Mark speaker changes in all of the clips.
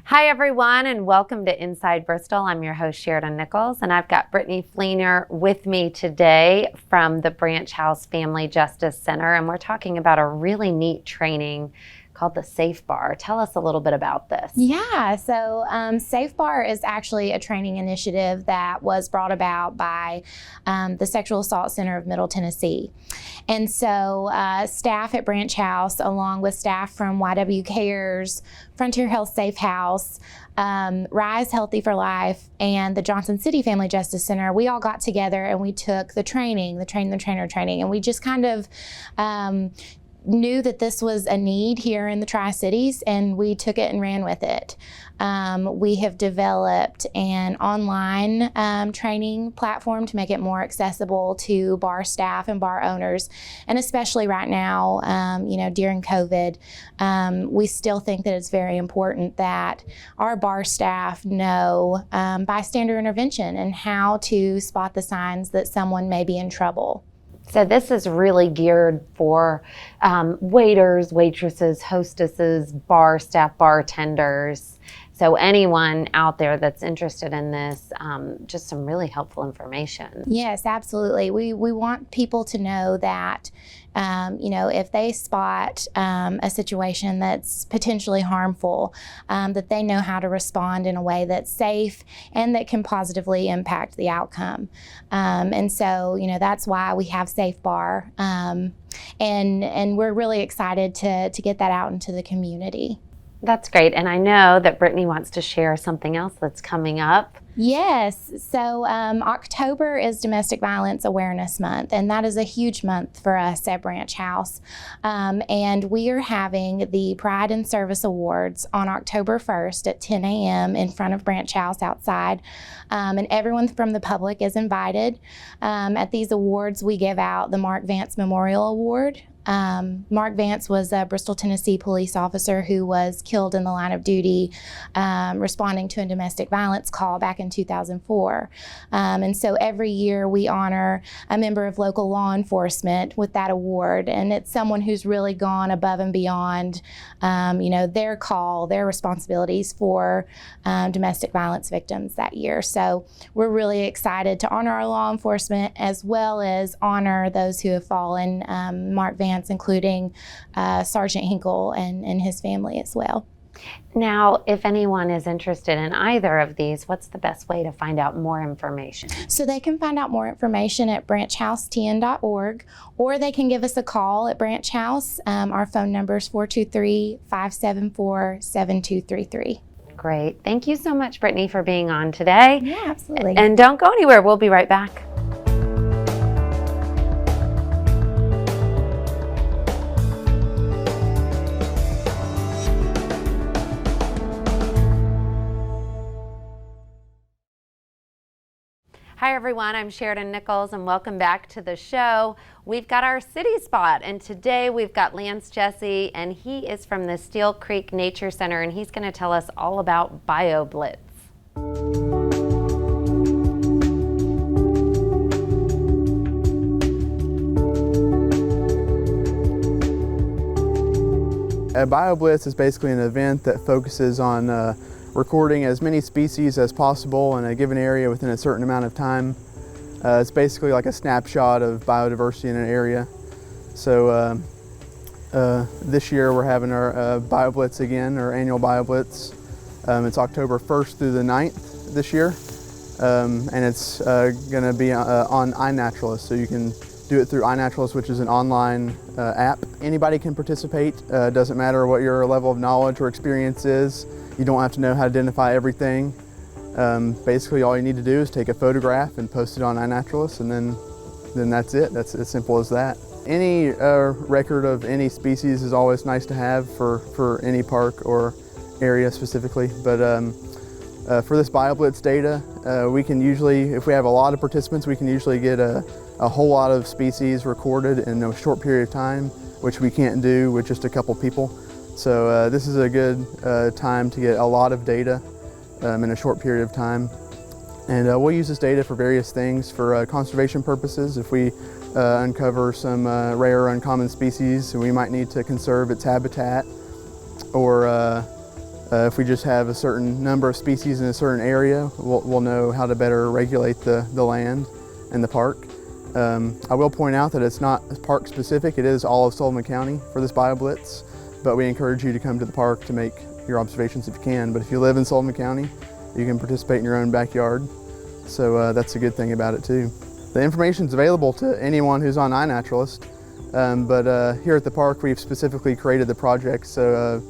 Speaker 1: Hi everyone, and welcome to Inside Bristol. I'm your host Sheridan Nichols, and I've got Brittany Fleener with me today from the Branch House Family Justice Center, and we're talking about a really neat training called the Safe Bar. Tell us a little bit about this.
Speaker 2: Yeah, so Safe Bar is actually a training initiative that was brought about by the Sexual Assault Center of Middle Tennessee. And so staff at Branch House, along with staff from YW Cares, Frontier Health Safe House, Rise Healthy for Life, and the Johnson City Family Justice Center, we all got together and we took the training, the Train the Trainer training, and we just kind of knew that this was a need here in the Tri-Cities, and we took it and ran with it. We have developed an online training platform to make it more accessible to bar staff and bar owners, and especially right now, during COVID, we still think that it's very important that our bar staff know bystander intervention and how to spot the signs that someone may be in trouble.
Speaker 1: So this is really geared for waiters, waitresses, hostesses, bar staff, bartenders. So anyone out there that's interested in this, just some really helpful information.
Speaker 2: Yes, absolutely. We want people to know that, if they spot a situation that's potentially harmful, that they know how to respond in a way that's safe and that can positively impact the outcome. And so, that's why we have Safe Bar, and we're really excited to get that out into the community.
Speaker 1: That's great. And I know that Brittany wants to share something else that's coming up.
Speaker 2: Yes. So October is Domestic Violence Awareness Month, and that is a huge month for us at Branch House. And we are having the Pride in Service Awards on October 1st at 10 a.m. in front of Branch House outside. And everyone from the public is invited. At these awards, we give out the Mark Vance Memorial Award. Mark Vance was a Bristol, Tennessee police officer who was killed in the line of duty responding to a domestic violence call back in 2004. And so every year we honor a member of local law enforcement with that award, and it's someone who's really gone above and beyond their call, their responsibilities for domestic violence victims that year. So we're really excited to honor our law enforcement as well as honor those who have fallen. Mark Vance, including Sergeant Hinkle and his family as well.
Speaker 1: Now, if anyone is interested in either of these, what's the best way to find out more information?
Speaker 2: So they can find out more information at branchhousetn.org, or they can give us a call at Branch House. Our phone number is 423-574-7233.
Speaker 1: Great. Thank you so much, Brittany, for being on today.
Speaker 2: Yeah, absolutely.
Speaker 1: And don't go anywhere. We'll be right back. Hi everyone, I'm Sheridan Nichols and welcome back to the show. We've got our city spot, and today we've got Lance Jesse, and he is from the Steel Creek Nature Center, and he's going to tell us all about BioBlitz.
Speaker 3: BioBlitz is basically an event that focuses on recording as many species as possible in a given area within a certain amount of time. It's basically like a snapshot of biodiversity in an area. So this year we're having our BioBlitz again, our annual BioBlitz. It's October 1st through the 9th this year, and it's going to be on iNaturalist, so you can do it through iNaturalist, which is an online app. Anybody can participate. Doesn't matter what your level of knowledge or experience is. You don't have to know how to identify everything. Basically, all you need to do is take a photograph and post it on iNaturalist, and then that's it. That's as simple as that. Any record of any species is always nice to have for any park or area specifically. But for this BioBlitz data, we can usually, if we have a lot of participants, we can usually get a whole lot of species recorded in a short period of time, which we can't do with just a couple people. So this is a good time to get a lot of data in a short period of time. And we'll use this data for various things, for conservation purposes. If we uncover some rare or uncommon species, we might need to conserve its habitat, or If we just have a certain number of species in a certain area, we'll know how to better regulate the land and the park. I will point out that it's not park specific, it is all of Sullivan County for this BioBlitz, but we encourage you to come to the park to make your observations if you can. But if you live in Sullivan County, you can participate in your own backyard, so that's a good thing about it too. The information is available to anyone who's on iNaturalist, but here at the park we've specifically created the project so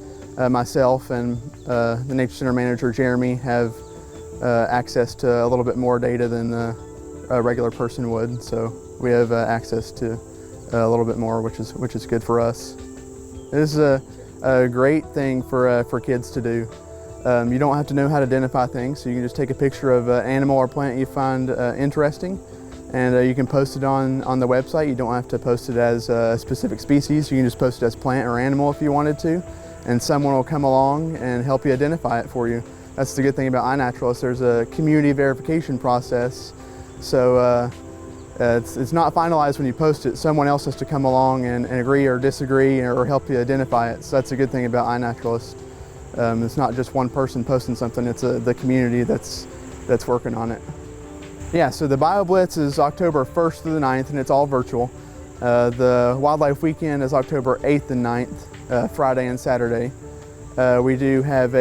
Speaker 3: myself and the Nature Center manager Jeremy have access to a little bit more data than a regular person would. So we have access to a little bit more, which is good for us. This is a great thing for kids to do. You don't have to know how to identify things, so you can just take a picture of an animal or plant you find interesting, and you can post it on the website. You don't have to post it as a specific species. You can just post it as plant or animal if you wanted to, and someone will come along and help you identify it for you. That's the good thing about iNaturalist. There's a community verification process, so it's not finalized when you post it. Someone else has to come along and agree or disagree or help you identify it. So that's a good thing about iNaturalist. It's not just one person posting something, it's the community that's working on it. Yeah, so the BioBlitz is October 1st through the 9th, and it's all virtual. The Wildlife Weekend is October 8th and 9th, Friday and Saturday. We do have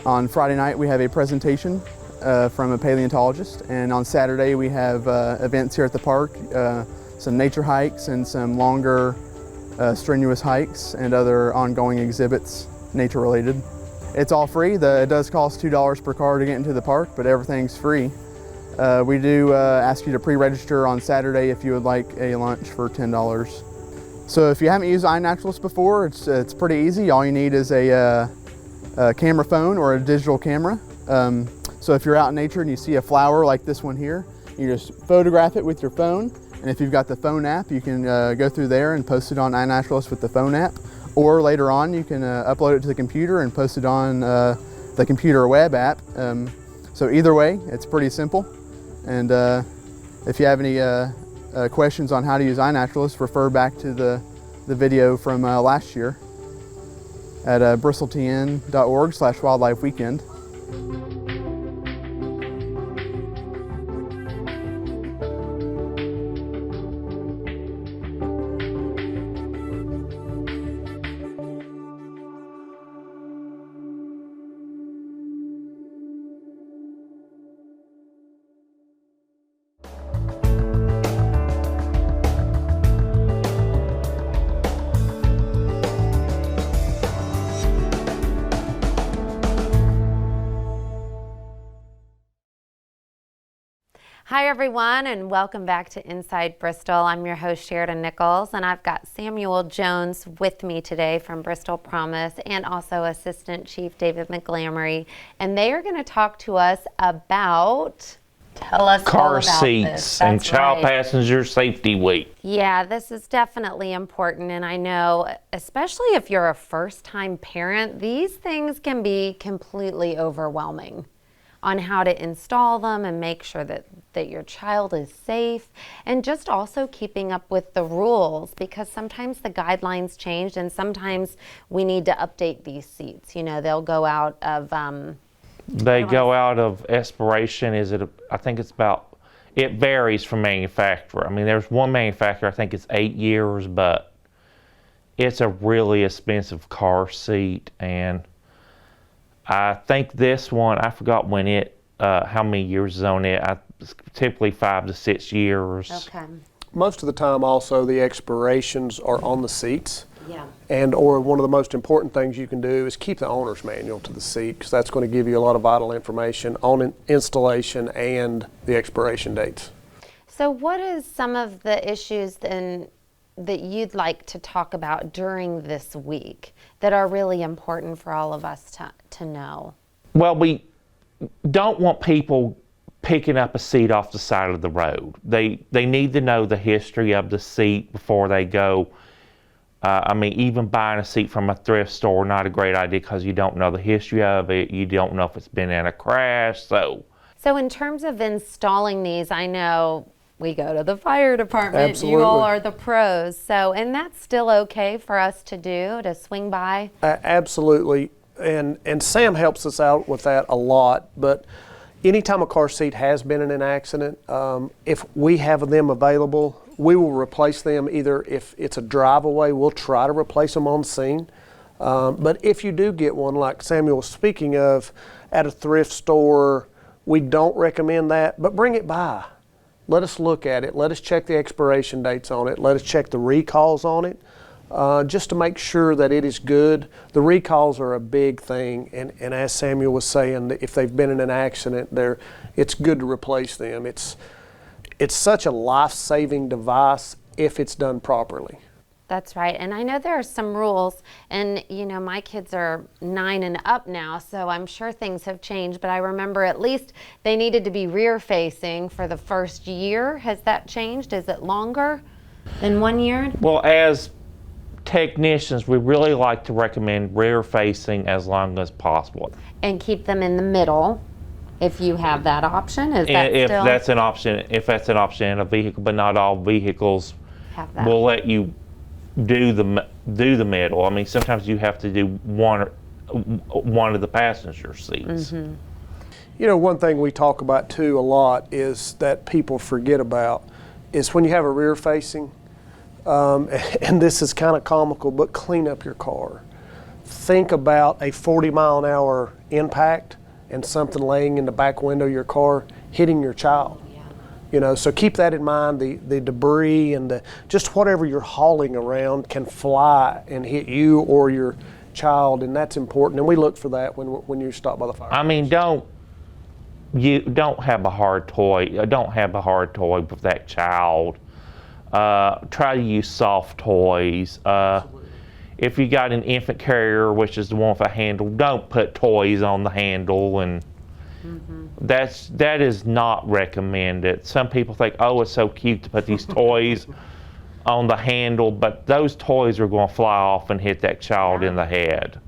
Speaker 3: on Friday night we have a presentation from a paleontologist, and on Saturday we have events here at the park, some nature hikes and some longer strenuous hikes and other ongoing exhibits, nature related. It's all free. It does cost $2 per car to get into the park, but everything's free. We do ask you to pre-register on Saturday if you would like a lunch for $10. So if you haven't used iNaturalist before, it's pretty easy. All you need is a camera phone or a digital camera. So if you're out in nature and you see a flower like this one here, you just photograph it with your phone, and if you've got the phone app, you can go through there and post it on iNaturalist with the phone app, or later on you can upload it to the computer and post it on the computer web app. So either way, it's pretty simple, and if you have any questions on how to use iNaturalist, refer back to the video from last year at bristoltn.org/wildlifeweekend.
Speaker 1: Hi everyone, and welcome back to Inside Bristol. I'm your host Sheridan Nichols, and I've got Samuel Jones with me today from Bristol Promise, and also Assistant Chief David McGlamory, and they are going to talk to us about
Speaker 4: car seats and child passenger safety week.
Speaker 1: Yeah, this is definitely important, and I know, especially if you're a first-time parent, these things can be completely overwhelming on how to install them and make sure that your child is safe, and just also keeping up with the rules, because sometimes the guidelines change and sometimes we need to update these seats. You know, they'll go out of
Speaker 4: they go out of expiration. I think it's about, it varies from manufacturer. I mean, there's one manufacturer, I think it's 8 years, but it's a really expensive car seat, and I think this one, I forgot when how many years is on it. Typically 5 to 6 years.
Speaker 1: Okay.
Speaker 5: Most of the time also the expirations are on the seats.
Speaker 1: Yeah.
Speaker 5: Or one of the most important things you can do is keep the owner's manual to the seat, because that's going to give you a lot of vital information on installation and the expiration dates.
Speaker 1: So what is some of the issues then that you'd like to talk about during this week that are really important for all of us to know?
Speaker 4: Well, we don't want people picking up a seat off the side of the road. They need to know the history of the seat before they go. I mean, even buying a seat from a thrift store, not a great idea, because you don't know the history of it. You don't know if it's been in a crash. So
Speaker 1: in terms of installing these, I know we go to the fire department.
Speaker 5: Absolutely.
Speaker 1: You all are the pros. So, and that's still okay for us to do, to swing by?
Speaker 5: Absolutely. and Sam helps us out with that a lot, but anytime a car seat has been in an accident, if we have them available, we will replace them. Either if it's a drive away, we'll try to replace them on scene. But if you do get one, like Samuel was speaking of, at a thrift store, we don't recommend that, but bring it by. Let us look at it. Let us check the expiration dates on it. Let us check the recalls on it, just to make sure that it is good. The recalls are a big thing, and as Samuel was saying, if they've been in an accident, it's good to replace them. It's such a life-saving device if it's done properly.
Speaker 1: That's right. And I know there are some rules, and my kids are 9 and up now, so I'm sure things have changed, but I remember at least they needed to be rear facing for the first year. Has that changed? Is it longer than 1 year?
Speaker 4: Well, as technicians, we really like to recommend rear facing as long as possible.
Speaker 1: And keep them in the middle if you have that option. Is that
Speaker 4: if
Speaker 1: still?
Speaker 4: that's an option, if that's an option in a vehicle, but not all vehicles
Speaker 1: Have that.
Speaker 4: will let you do the middle. I mean, sometimes you have to do one of the passenger seats.
Speaker 5: Mm-hmm. One thing we talk about too a lot is that people forget about is when you have a rear facing, and this is kind of comical, but clean up your car. Think about a 40-mile-an-hour impact and something laying in the back window of your car hitting your child. So keep that in mind. The debris and just whatever you're hauling around can fly and hit you or your child, and that's important. And we look for that when you stop by the fire.
Speaker 4: I mean, don't have a hard toy. Don't have a hard toy with that child. Try to use soft toys. If you got an infant carrier, which is the one with a handle, don't put toys on the handle, and that is not recommended. Some people think, oh, it's so cute to put these toys on the handle, but those toys are going to fly off and hit that child in the head.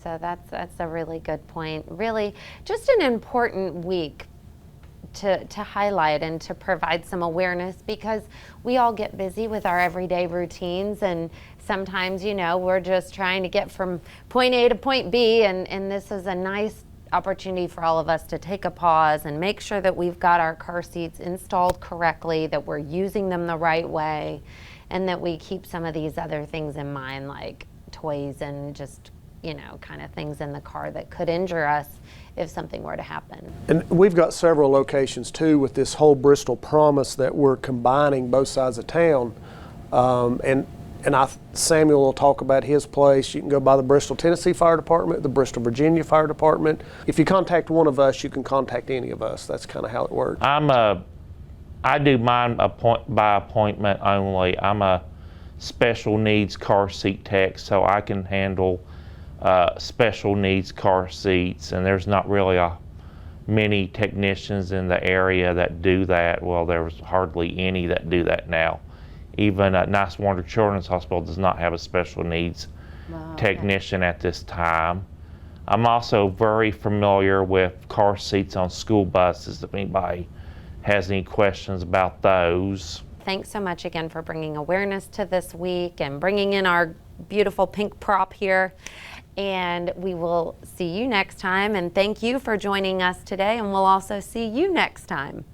Speaker 1: So that's a really good point. Really, just an important week to highlight and to provide some awareness, because we all get busy with our everyday routines, and sometimes, we're just trying to get from point A to point B, and this is a nice opportunity for all of us to take a pause and make sure that we've got our car seats installed correctly, that we're using them the right way, and that we keep some of these other things in mind, like toys and just kind of things in the car that could injure us if something were to happen.
Speaker 5: And we've got several locations too with this whole Bristol promise that we're combining both sides of town. Samuel will talk about his place. You can go by the Bristol, Tennessee Fire Department, the Bristol, Virginia Fire Department. If you contact one of us, you can contact any of us. That's kind of how it works.
Speaker 4: I do mine by appointment only. I'm a special needs car seat tech, so I can handle special needs car seats, and there's not really many technicians in the area that do that. Well, there's hardly any that do that now. Even Nice Wonder Children's Hospital does not have a special needs technician at this time. I'm also very familiar with car seats on school buses, if anybody has any questions about those.
Speaker 1: Thanks so much again for bringing awareness to this week and bringing in our beautiful pink prop here. And we will see you next time. And thank you for joining us today. And we'll also see you next time.